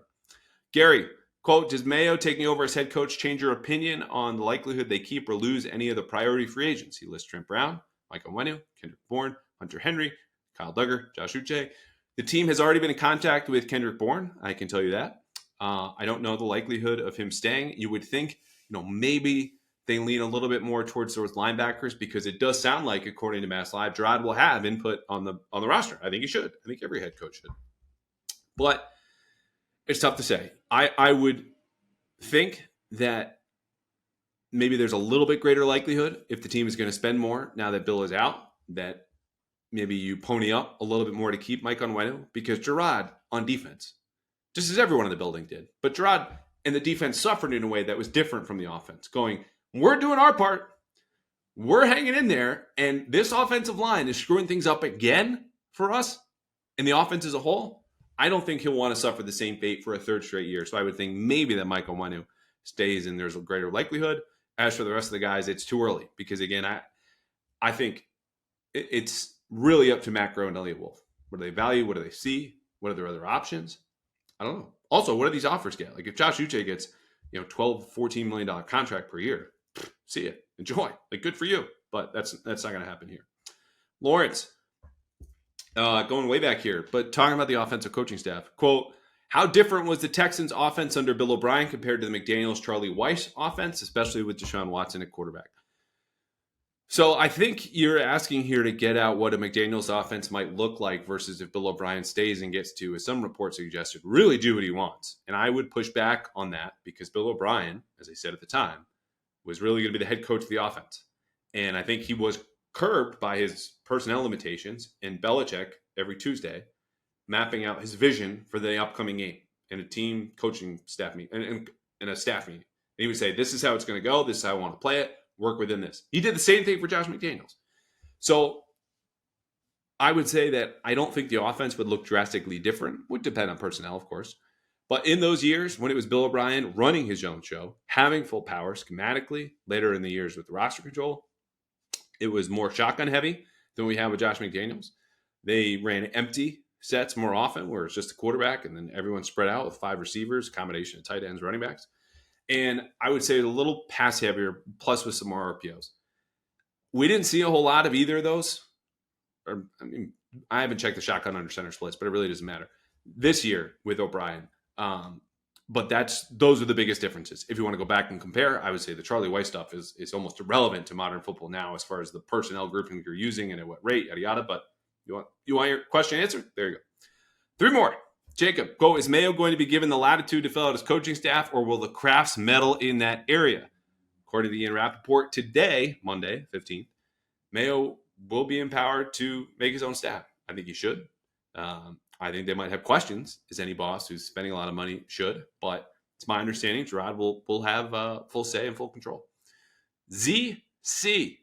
[SPEAKER 1] Gary, quote, does Mayo taking over as head coach change your opinion on the likelihood they keep or lose any of the priority free agents? He lists Trent Brown, Michael Onwenu, Kendrick Bourne, Hunter Henry, Kyle Duggar, Josh Uche. The team has already been in contact with Kendrick Bourne. I can tell you that. I don't know the likelihood of him staying. You would think, maybe they lean a little bit more towards those linebackers, because it does sound like, according to Mass Live, Gerod will have input on the roster. I think he should. I think every head coach should. But it's tough to say. I would think that maybe there's a little bit greater likelihood, if the team is going to spend more now that Bill is out, that maybe you pony up a little bit more to keep Mike Onwenu, because Gerod on defense, just as everyone in the building did, but Gerod and the defense suffered in a way that was different from the offense, going, we're doing our part, we're hanging in there, and this offensive line is screwing things up again for us and the offense as a whole. I don't think he'll want to suffer the same fate for a third straight year. So I would think maybe that Mike Onwenu stays, and there's a greater likelihood. As for the rest of the guys, it's too early, because again, I think it's really up to Macro and Elliott Wolf. What do they value? What do they see? What are their other options? I don't know. Also, what do these offers get? Like, if Josh Uche gets, $12, $14 million contract per year, see it, enjoy. Like, good for you. But that's not going to happen here. Lawrence, going way back here, but talking about the offensive coaching staff. Quote, how different was the Texans' offense under Bill O'Brien compared to the McDaniels, Charlie Weiss offense, especially with Deshaun Watson at quarterback? So I think you're asking here to get out what a McDaniels offense might look like versus if Bill O'Brien stays and gets to, as some reports suggested, really do what he wants. And I would push back on that, because Bill O'Brien, as I said at the time, was really going to be the head coach of the offense. And I think he was curbed by his personnel limitations, and Belichick every Tuesday mapping out his vision for the upcoming game and a team coaching staff meeting and a staff meeting. And he would say, this is how it's going to go. This is how I want to play it. Work within this. He did the same thing for Josh McDaniels. So I would say that I don't think the offense would look drastically different. Would depend on personnel, of course. But in those years, when it was Bill O'Brien running his own show, having full power schematically, later in the years with the roster control, it was more shotgun heavy than we have with Josh McDaniels. They ran empty sets more often, where it's just a quarterback and then everyone spread out with 5 receivers, combination of tight ends, running backs. And I would say a little pass heavier, plus with some more RPOs. We didn't see a whole lot of either of those. I haven't checked the shotgun under center splits, but it really doesn't matter this year with O'Brien. But those are the biggest differances. If you want to go back and compare, I would say the Charlie Weiss stuff is almost irrelevant to modern football now, as far as the personnel grouping you're using and at what rate, yada yada. But you want your question answered? There you go. 3 more. Jacob, quote, is Mayo going to be given the latitude to fill out his coaching staff, or will the Crafts meddle in that area? According to Ian Rappaport, today, Monday, 15th, Mayo will be empowered to make his own staff. I think he should. I think they might have questions, as any boss who's spending a lot of money should. But it's my understanding Gerod will have full say and full control. ZC,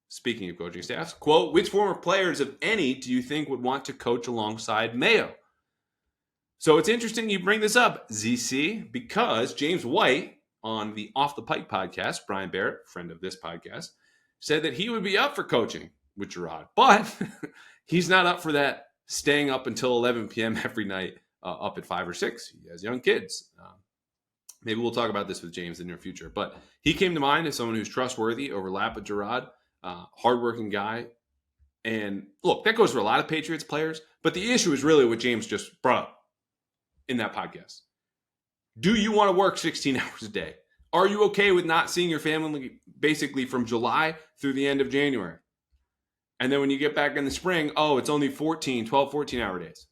[SPEAKER 1] speaking of coaching staffs, quote, which former players, if any, do you think would want to coach alongside Mayo? So it's interesting you bring this up, ZC, because James White on the Off the Pike podcast, Brian Barrett, friend of this podcast, said that he would be up for coaching with Gerod, but he's not up for that staying up until 11 p.m. every night up at 5 or 6. He has young kids. Maybe we'll talk about this with James in the near future. But he came to mind as someone who's trustworthy, overlap with Gerod, hardworking guy. And look, that goes for a lot of Patriots players. But the issue is really what James just brought up in that podcast. Do you want to work 16 hours a day? Are you okay with not seeing your family basically from July through the end of January? And then when you get back in the spring, oh, it's only 12, 14-hour days.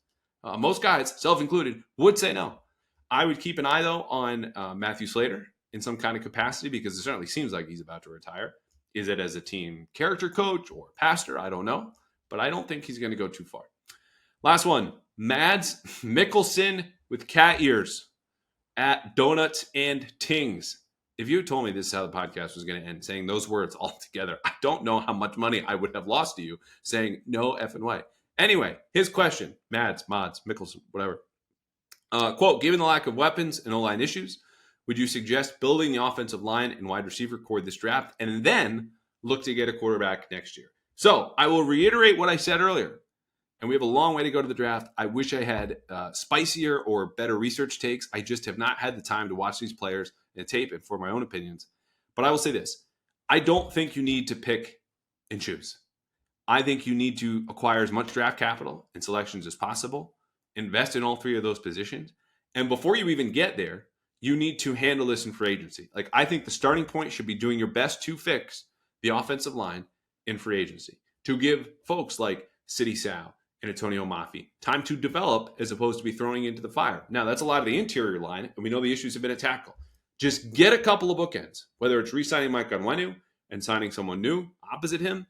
[SPEAKER 1] Most guys, self-included, would say no. I would keep an eye, though, on Matthew Slater in some kind of capacity because it certainly seems like he's about to retire. Is it as a team character coach or pastor? I don't know. But I don't think he's going to go too far. Last one. Mads Mikkelsen with cat ears at Donuts and Tings. If you had told me this is how the podcast was going to end, saying those words all together, I don't know how much money I would have lost to you saying no effing way. Anyway, his question, Mods, Mickelson, whatever. Quote, given the lack of weapons and O-line issues, would you suggest building the offensive line and wide receiver core this draft and then look to get a quarterback next year? So I will reiterate what I said earlier. And we have a long way to go to the draft. I wish I had spicier or better research takes. I just have not had the time to watch these players and tape and for my own opinions. But I will say this. I don't think you need to pick and choose. I think you need to acquire as much draft capital and selections as possible, invest in all three of those positions. And before you even get there, you need to handle this in free agency. Like, I think the starting point should be doing your best to fix the offensive line in free agency, to give folks like City Sal and Antonio Maffi time to develop as opposed to be throwing into the fire. Now, that's a lot of the interior line, and we know the issues have been at tackle. Just get a couple of bookends, whether it's re-signing Mike Onwenu and signing someone new opposite him.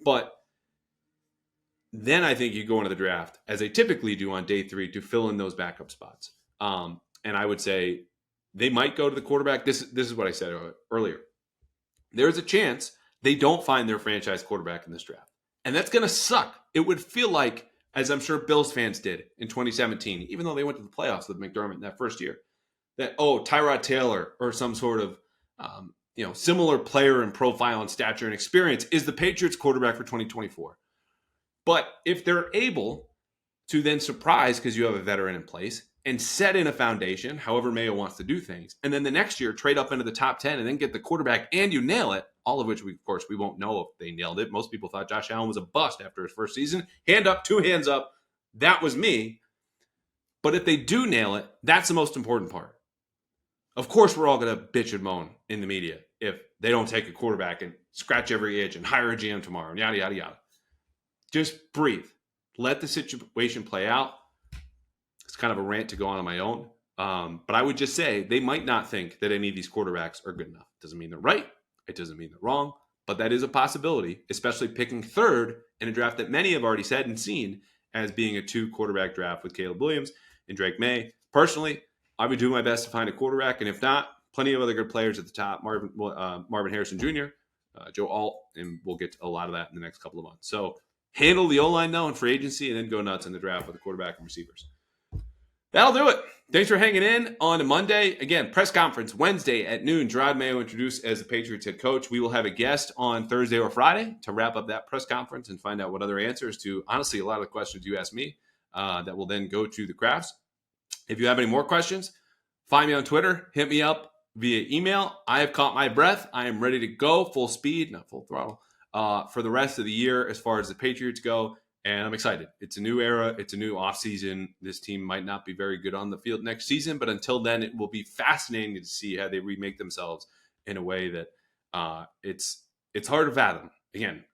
[SPEAKER 1] But then I think you go into the draft, as they typically do on day 3, to fill in those backup spots. And I would say they might go to the quarterback. This is what I said earlier. There's a chance they don't find their franchise quarterback in this draft. And that's going to suck. It would feel like, as I'm sure Bills fans did in 2017, even though they went to the playoffs with McDermott in that first year, that, Tyrod Taylor or some sort of similar player in profile and stature and experience is the Patriots quarterback for 2024. But if they're able to then surprise because you have a veteran in place and set in a foundation, however Mayo wants to do things, and then the next year trade up into the top 10 and then get the quarterback and you nail it, all of which, we won't know if they nailed it. Most people thought Josh Allen was a bust after his first season. Hand up, 2 hands up. That was me. But if they do nail it, that's the most important part. Of course, we're all going to bitch and moan in the media if they don't take a quarterback and scratch every itch and hire a GM tomorrow and yada, yada, yada. Just breathe. Let the situation play out. It's kind of a rant to go on my own. But I would just say they might not think that any of these quarterbacks are good enough. Doesn't mean they're right. It doesn't mean they're wrong. But that is a possibility, especially picking third in a draft that many have already said and seen as being a 2-quarterback draft with Caleb Williams and Drake May. Personally, I would do my best to find a quarterback. And if not, plenty of other good players at the top. Marvin Harrison Jr., Joe Alt, and we'll get to a lot of that in the next couple of months. So handle the O-line now in free agency and then go nuts in the draft with the quarterback and receivers. That'll do it. Thanks for hanging in on a Monday. Again, press conference Wednesday at noon. Gerod Mayo introduced as the Patriots head coach. We will have a guest on Thursday or Friday to wrap up that press conference and find out what other answers to, honestly, a lot of the questions you asked me that will then go to the crafts. If you have any more questions, find me on Twitter. Hit me up via email. I have caught my breath. I am ready to go full speed, not full throttle, for the rest of the year as far as the Patriots go. And I'm excited. It's a new era. It's a new offseason. This team might not be very good on the field next season, but until then, it will be fascinating to see how they remake themselves in a way that it's hard to fathom. Again,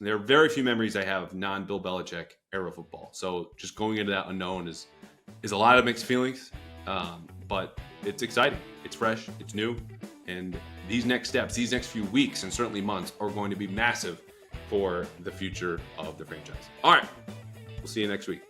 [SPEAKER 1] there are very few memories I have of non-Bill Belichick era football. So just going into that unknown is a lot of mixed feelings, but it's exciting. It's fresh. It's new. And these next steps, these next few weeks, and certainly months are going to be massive for the future of the franchise. All right. We'll see you next week.